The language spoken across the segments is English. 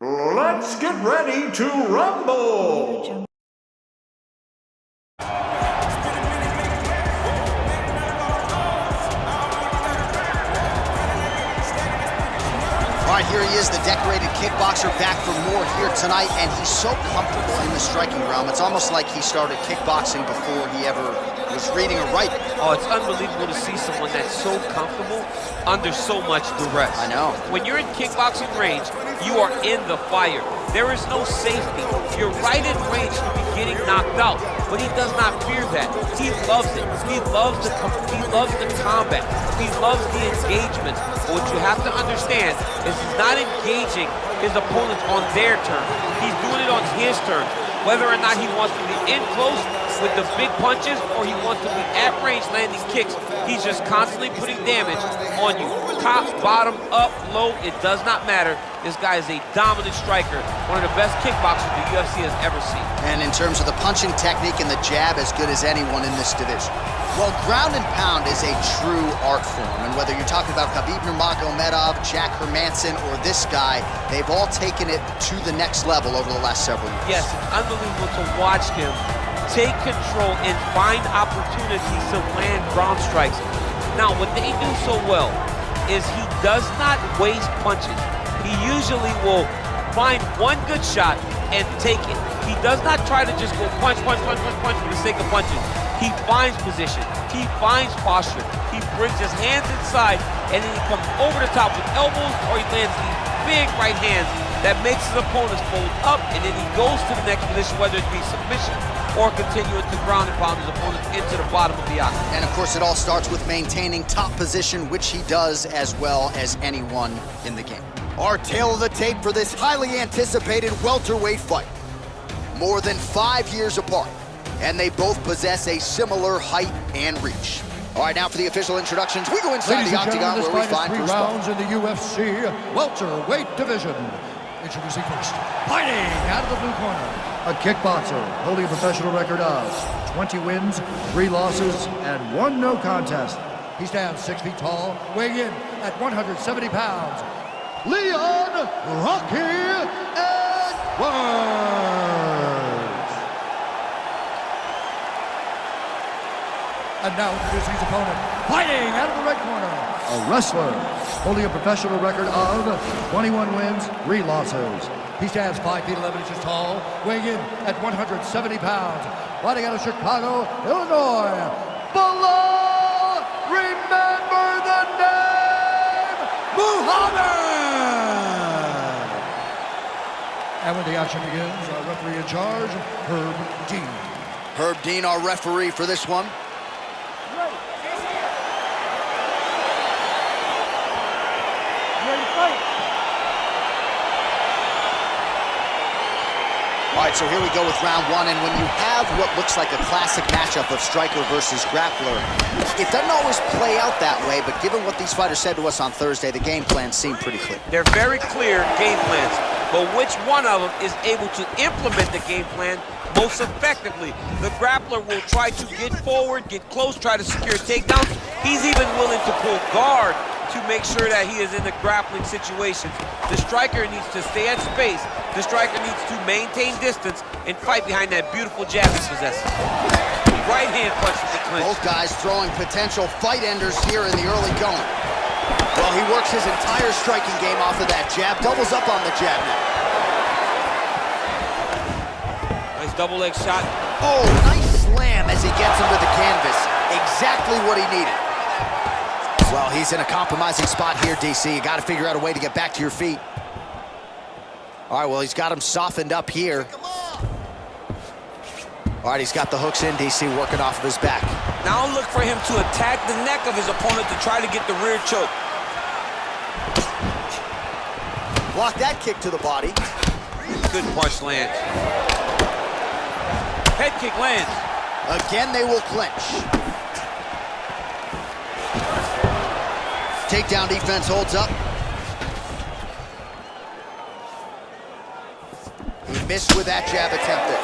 Let's get ready to rumble! All right, here he is, the decorated kickboxer, back for more here tonight, and he's so comfortable in the striking realm. It's almost like he started kickboxing before he ever was reading or writing. Oh, it's unbelievable to see someone that's so comfortable under so much duress. I know. When you're in kickboxing range, you are in the fire. There is no safety. You're right in range to be getting knocked out, but he does not fear that. He loves it. He loves the combat. He loves the engagement. But what you have to understand is he's not engaging his opponents on their terms. He's doing it on his terms. Whether or not he wants to be in close with the big punches or he wants to be at range landing kicks, he's just constantly putting damage on you. Top, bottom, up, low, it does not matter. This guy is a dominant striker, one of the best kickboxers the UFC has ever seen. And in terms of the punching technique and the jab, as good as anyone in this division. Well, ground and pound is a true art form, and whether you're talking about Khabib Nurmagomedov, Jack Hermanson, or this guy, they've all taken it to the next level over the last several years. Yes, it's unbelievable to watch him take control and find opportunities to land ground strikes. Now, what they do so well is he does not waste punches. He usually will find one good shot and take it. He does not try to just go punch for the sake of punching. He finds position, he finds posture, he brings his hands inside, and then he comes over the top with elbows, or he lands these big right hands that makes his opponents fold up, and then he goes to the next position, whether it be submission or continuing to ground and pound his opponents into the bottom of the octagon. And of course, it all starts with maintaining top position, which he does as well as anyone in the game. Our tale of the tape for this highly anticipated welterweight fight. More than 5 years apart, and they both possess a similar height and reach. All right, now for the official introductions, we go inside the octagon where we find 3 rounds in the UFC welterweight division. Introducing first, fighting out of the blue corner, a kickboxer holding a professional record of 20 wins, 3 losses, and 1 no contest. He stands 6 feet tall, weighing in at 170 pounds. Leon Rocky Edwards. And now introducing his opponent, fighting out of the red corner, a wrestler holding a professional record of 21 wins, 3 losses. He stands 5 feet 11 inches tall, weighing in at 170 pounds, fighting out of Chicago, Illinois. Bilal, remember the name, Muhammad! And when the action begins, our referee in charge, Herb Dean. Herb Dean, our referee for this one. All right, so here we go with round 1, and when you have what looks like a classic matchup of striker versus grappler, it doesn't always play out that way, but given what these fighters said to us on Thursday, the game plans seem pretty clear. They're very clear game plans, but which one of them is able to implement the game plan most effectively? The grappler will try to get forward, get close, try to secure takedowns. He's even willing to pull guard to make sure that he is in the grappling situations. The striker needs to stay at space. The striker needs to maintain distance and fight behind that beautiful jab he possesses. Right hand punch to the clinch. Both guys throwing potential fight enders here in the early going. Well, he works his entire striking game off of that jab, doubles up on the jab now. Nice double leg shot. Oh, nice slam as he gets him to the canvas. Exactly what he needed. Well, he's in a compromising spot here, DC. You got to figure out a way to get back to your feet. All right, well, he's got him softened up here. All right, he's got the hooks in, DC, working off of his back. Now look for him to attack the neck of his opponent to try to get the rear choke. Block that kick to the body. Good punch lands. Head kick lands. Again, they will clinch. Takedown defense holds up. He missed with that jab attempt there.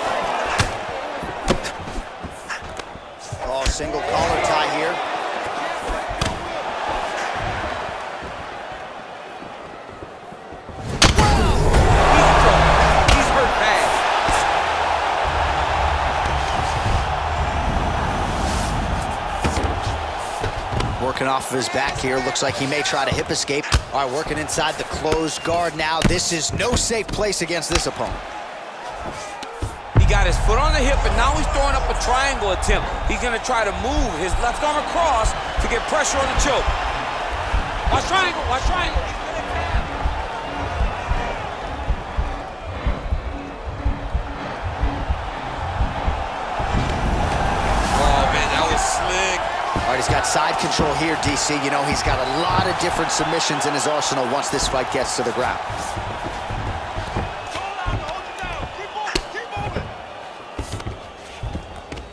Oh, single collar tie here. He's off of his back here. Looks like he may try to hip escape. All right, working inside the closed guard now. This is no safe place against this opponent. He got his foot on the hip, and now he's throwing up a triangle attempt. He's gonna try to move his left arm across to get pressure on the choke. Watch triangle, watch triangle. Slick. All right, he's got side control here, DC. You know, he's got a lot of different submissions in his arsenal once this fight gets to the ground.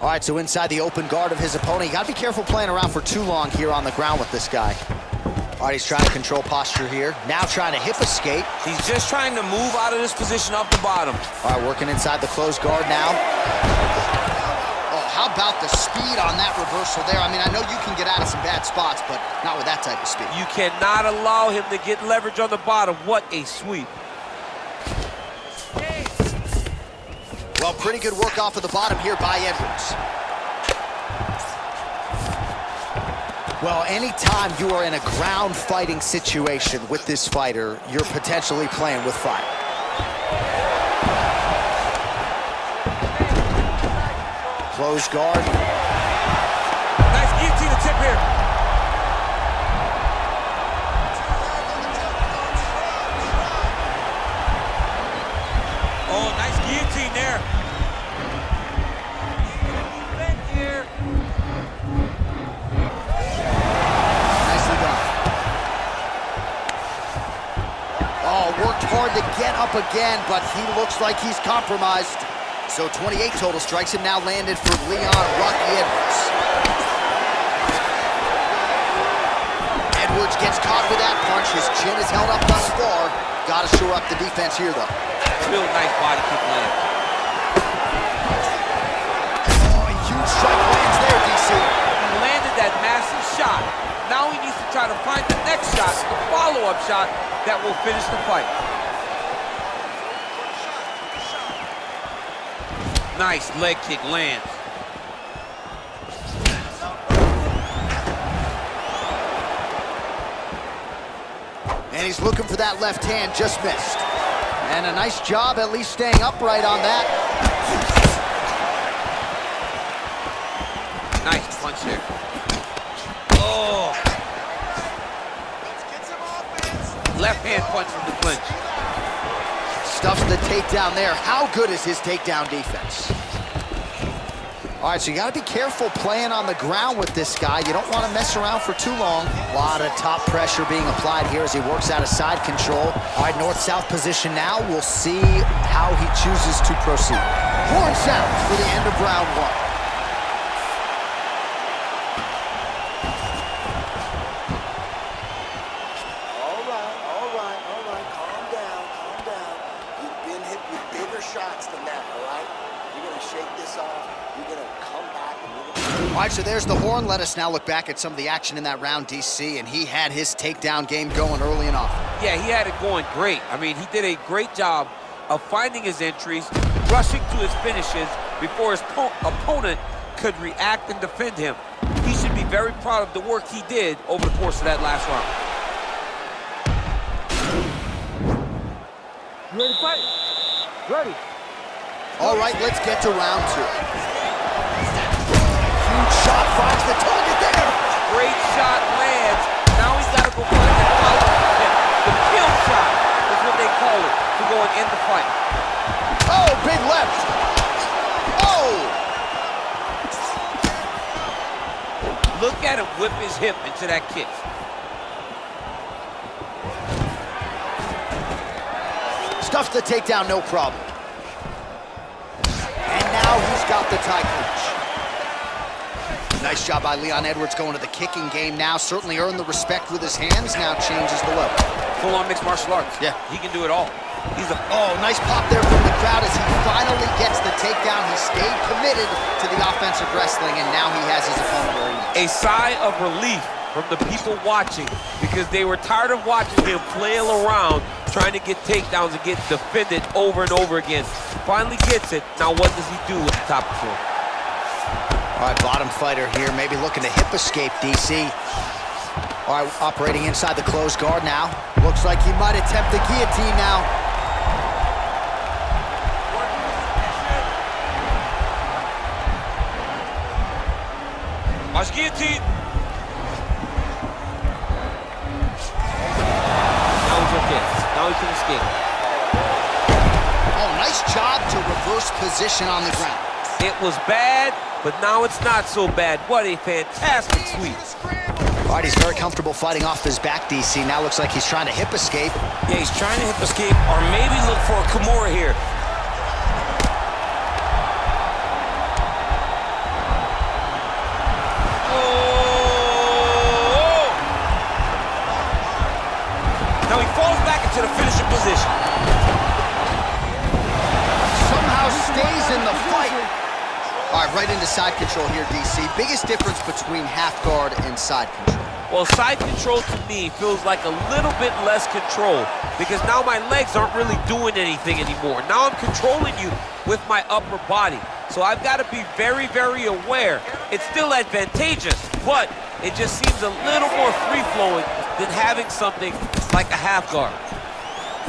All right, so inside the open guard of his opponent. You got to be careful playing around for too long here on the ground with this guy. All right, he's trying to control posture here. Now trying to hip escape. He's just trying to move out of this position off the bottom. All right, working inside the closed guard now. How about the speed on that reversal there? I mean, I know you can get out of some bad spots, but not with that type of speed. You cannot allow him to get leverage on the bottom. What a sweep. Well, pretty good work off of the bottom here by Edwards. Well, anytime you are in a ground fighting situation with this fighter, you're potentially playing with fire. Close guard. Nice guillotine to tip here. Oh, nice guillotine there. Nicely done. Oh, worked hard to get up again, but he looks like he's compromised. So 28 total strikes have now landed for Leon Rocky Edwards. Edwards gets caught with that punch. His chin is held up thus far. Got to shore up the defense here, though. Real nice body kick land. Oh, a huge strike lands there, DC. He landed that massive shot. Now he needs to try to find the next shot, the follow-up shot that will finish the fight. Nice leg kick lands. And he's looking for that left hand, just missed. And a nice job at least staying upright on that. Nice punch there. Oh. Left hand punch from the clinch. Stuffs the takedown there. How good is his takedown defense? All right, so you got to be careful playing on the ground with this guy. You don't want to mess around for too long. A lot of top pressure being applied here as he works out of side control. All right, north-south position now. We'll see how he chooses to proceed. Horn sounds for the end of round one. All right, so there's the horn. Let us now look back at some of the action in that round, DC, and he had his takedown game going early and often. Yeah, he had it going great. I mean, he did a great job of finding his entries, rushing to his finishes before his opponent could react and defend him. He should be very proud of the work he did over the course of that last round. You ready to fight? Ready. All right, let's get to round two. Huge shot finds the target there. Great shot lands. Now he's got to go find the follow-up hit. The kill shot is what they call it to go and end the fight. Oh, big left. Oh! Look at him whip his hip into that kick. Stuffs the takedown, no problem. And now he's got the tie clinch. Nice job by Leon Edwards going to the kicking game now. Certainly earned the respect with his hands. Now changes the level. Full-on mixed martial arts. Yeah. He can do it all. He's a... Oh, nice pop there from the crowd as he finally gets the takedown. He stayed committed to the offensive wrestling, and now he has his opponent where he needs. A sigh of relief from the people watching because they were tired of watching him flail around trying to get takedowns and get defended over and over again. Finally gets it. Now what does he do with the top control? All right, bottom fighter here, maybe looking to hip escape, DC. All right, operating inside the closed guard now. Looks like he might attempt the guillotine now. Watch guillotine. Now he's okay. Now he can escape. Oh, nice job to reverse position on the ground. It was bad, but now it's not so bad. What a fantastic sweep. All right, he's very comfortable fighting off his back, DC. Now looks like he's trying to hip escape. Yeah, he's trying to hip escape or maybe look for a Kimura here. Now he falls back into the finishing position. Somehow stays in the fight. All right, right into side control here, DC. Biggest difference between half guard and side control. Well, side control to me feels like a little bit less control because now my legs aren't really doing anything anymore. Now I'm controlling you with my upper body. So I've got to be very, very aware. It's still advantageous, but it just seems a little more free-flowing than having something like a half guard.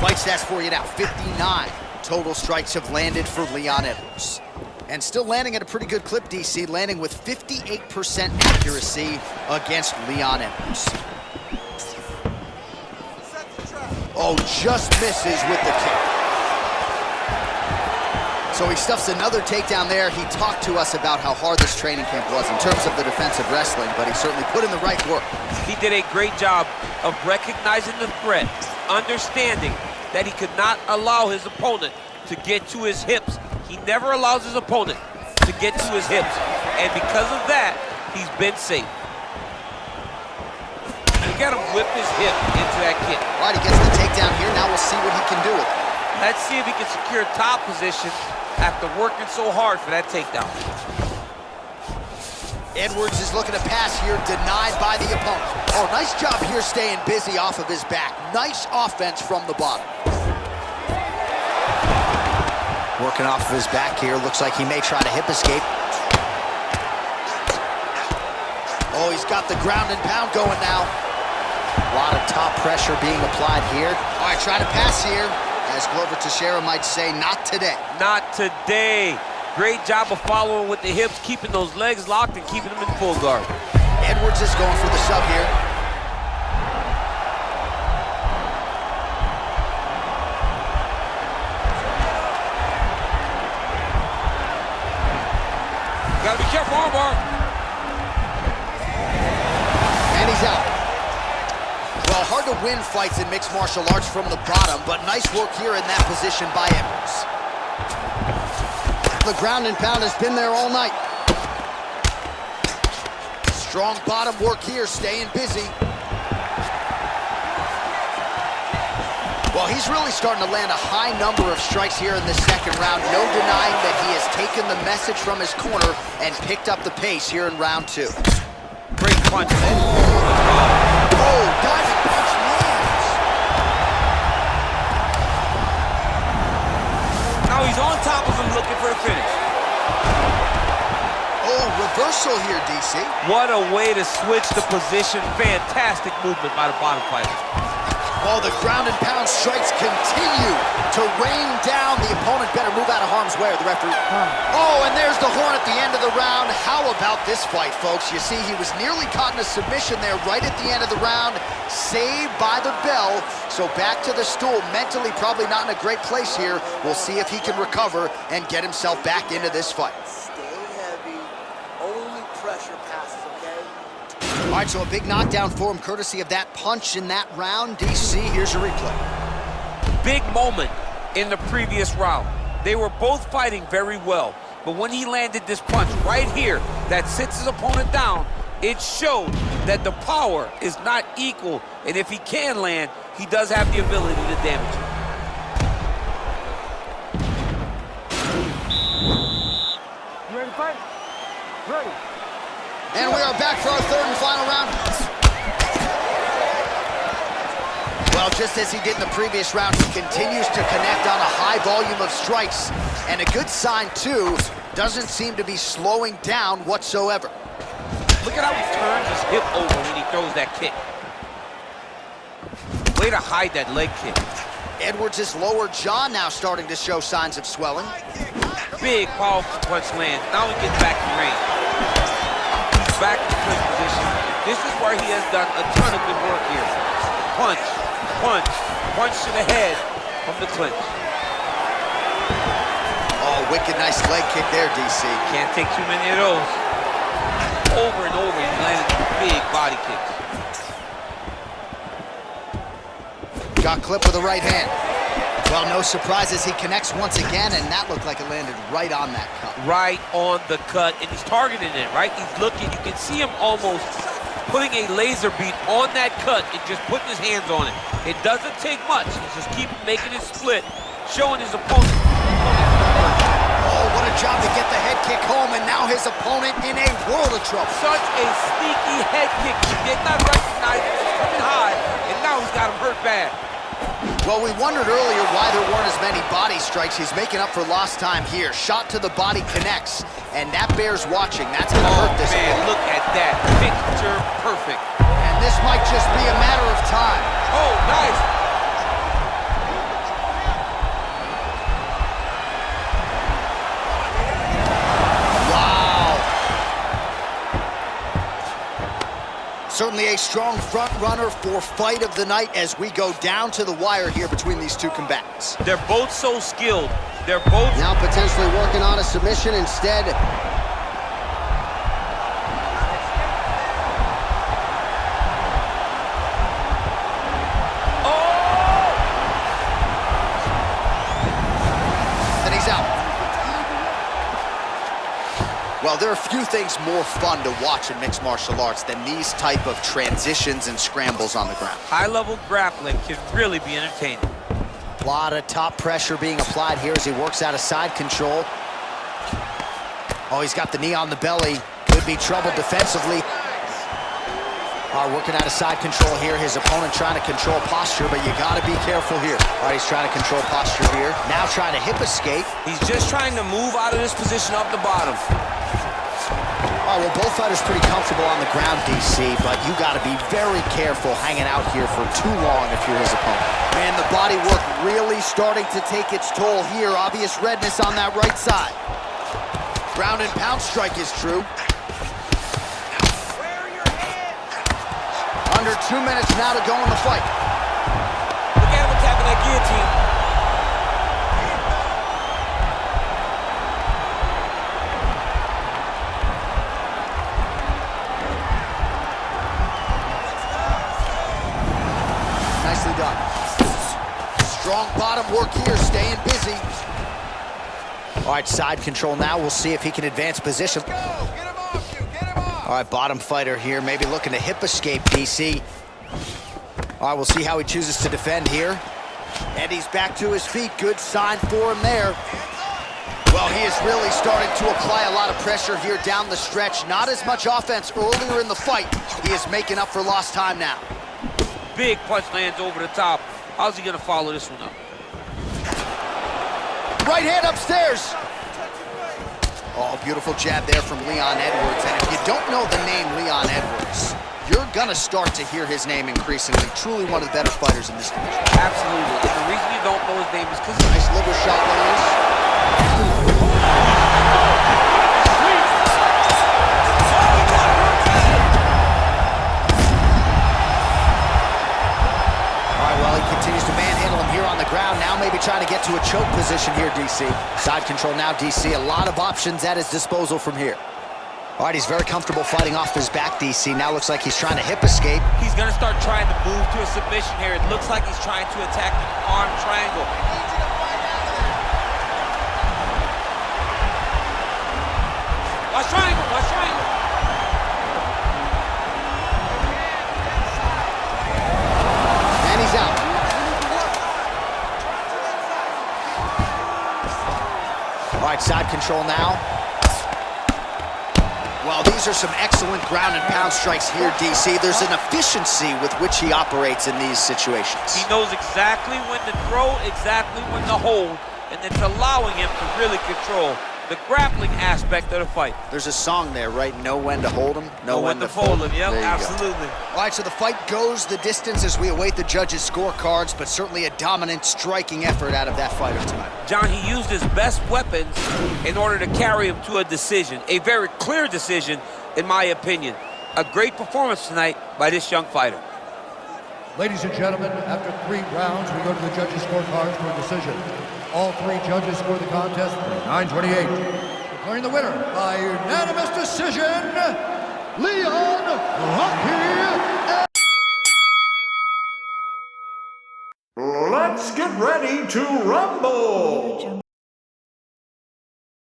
Fight stats for you now, 59 total strikes have landed for Leon Edwards. And still landing at a pretty good clip, DC, landing with 58% accuracy against Leon Edwards. Oh, just misses with the kick. So he stuffs another takedown there. He talked to us about how hard this training camp was in terms of the defensive wrestling, but he certainly put in the right work. He did a great job of recognizing the threat, understanding that he could not allow his opponent to get to his hips. He never allows his opponent to get to his hips, and because of that, he's been safe. You got him whip his hip into that kick. All right, he gets the takedown here. Now we'll see what he can do with it. Let's see if he can secure top position after working so hard for that takedown. Edwards is looking to pass here, denied by the opponent. Oh, nice job here staying busy off of his back. Nice offense from the bottom. Working off of his back here. Looks like he may try to hip escape. Oh, he's got the ground and pound going now. A lot of top pressure being applied here. All right, try to pass here. As Glover Teixeira might say, not today. Not today. Great job of following with the hips, keeping those legs locked and keeping them in full guard. Edwards is going for the sub here. Gotta be careful, armbar. And he's out. Well, hard to win fights in mixed martial arts from the bottom, but nice work here in that position by Edwards. The ground and pound has been there all night. Strong bottom work here, staying busy. Well, he's really starting to land a high number of strikes here in the second round. No denying that he has taken the message from his corner and picked up the pace here in round two. Great punch. Oh, diving punch lands. Now he's on top of him looking for the finish. Oh, reversal here, DC. What a way to switch the position. Fantastic movement by the bottom fighter. Oh, the ground and pound strikes continue to rain down. The opponent better move out of harm's way, or the referee. Oh, and there's the horn at the end of the round. How about this fight, folks? You see, he was nearly caught in a submission there right at the end of the round. Saved by the bell. So back to the stool. Mentally probably not in a great place here. We'll see if he can recover and get himself back into this fight. Stay heavy. Only pressure passes, okay? All right, so a big knockdown for him, courtesy of that punch in that round. DC, here's your replay. Big moment in the previous round. They were both fighting very well, but when he landed this punch right here that sits his opponent down, it showed that the power is not equal, and if he can land, he does have the ability to damage him. You ready to fight? Ready. And we are back for our third and final round. Well, just as he did in the previous round, he continues to connect on a high volume of strikes. And a good sign, too, doesn't seem to be slowing down whatsoever. Look at how he turns his hip over when he throws that kick. Way to hide that leg kick. Edwards' lower jaw now starting to show signs of swelling. Big, powerful punch lands. Now he gets back in range. He's back in clinch position. This is where he has done a ton of good work here. Punch, punch, punch to the head from the clinch. Oh, wicked nice leg kick there, DC. Can't take too many of those. Over and over, he's landed big body kicks. Got clipped with the right hand. Well, no surprises, he connects once again, and that looked like it landed right on that cut. Right on the cut, and he's targeting it, right? He's looking, you can see him almost putting a laser beam on that cut and just putting his hands on it. It doesn't take much. He's just keep making it split, showing his opponent. Oh, what a job to get the head kick home, and now his opponent in a world of trouble. Such a sneaky head kick. He did not recognize it. It was coming high, and now he's got him hurt bad. Well, we wondered earlier why there weren't as many body strikes. He's making up for lost time here. Shot to the body connects, and that bears watching. That's going to hurt this man, opponent. look at that. Picture perfect. And this might just be a matter of time. Oh, nice. Certainly a strong front runner for fight of the night as we go down to the wire here between these two combatants. They're both so skilled. They're both... Now potentially working on a submission instead. And he's out. Well, there are few things more fun to watch in mixed martial arts than these type of transitions and scrambles on the ground. High-level grappling can really be entertaining. A lot of top pressure being applied here as he works out of side control. Oh, he's got the knee on the belly. Could be trouble defensively. All right, working out of side control here. His opponent trying to control posture, but you got to be careful here. All right, he's trying to control posture here. Now trying to hip escape. He's just trying to move out of this position up the bottom. All right, well, both fighters pretty comfortable on the ground, DC, but you got to be very careful hanging out here for too long if you're his opponent. And the body work really starting to take its toll here. Obvious redness on that right side. Ground and pound strike is true. Under 2 minutes now to go in the fight. Look at him attacking that guillotine. Nicely done. Strong bottom work here, staying busy. All right, side control now. We'll see if he can advance position. Go! Get him off you! Get him off! All right, bottom fighter here, maybe looking to hip escape, DC. All right, we'll see how he chooses to defend here. And he's back to his feet. Good sign for him there. Well, he is really starting to apply a lot of pressure here down the stretch. Not as much offense earlier in the fight. He is making up for lost time now. Big punch lands over the top. How's he going to follow this one up? Right hand upstairs. Oh, beautiful jab there from Leon Edwards. And if you don't know the name Leon Edwards, you're going to start to hear his name increasingly. Truly one of the better fighters in this division. Absolutely. And the reason you don't know his name is because Nice liver shot lands. Continues to manhandle him here on the ground. Now maybe trying to get to a choke position here, DC. Side control now, DC. A lot of options at his disposal from here. All right, he's very comfortable fighting off his back, DC. Now looks like he's trying to hip escape. he's going to start trying to move to a submission here. It looks like he's trying to attack the arm triangle. Watch triangle, watch triangle. And he's out. All right, side control now. Well, these are some excellent ground and pound strikes here, DC. There's an efficiency with which he operates in these situations. He knows exactly when to throw, exactly when to hold, and it's allowing him to really control the grappling aspect of the fight. There's a song there, right? Know when to hold him, know when to fold him. Yep, There you go. absolutely. All right, so the fight goes the distance as we await the judges' scorecards, but certainly a dominant striking effort out of that fighter tonight. John, he used his best weapons in order to carry him to a decision, a very clear decision, in my opinion. A great performance tonight by this young fighter. Ladies and gentlemen, after 3 rounds, we go to the judges' scorecards for a decision. All 3 judges scored the contest 9-28. Declaring the winner by unanimous decision, Leon Rocky. Let's get ready to rumble.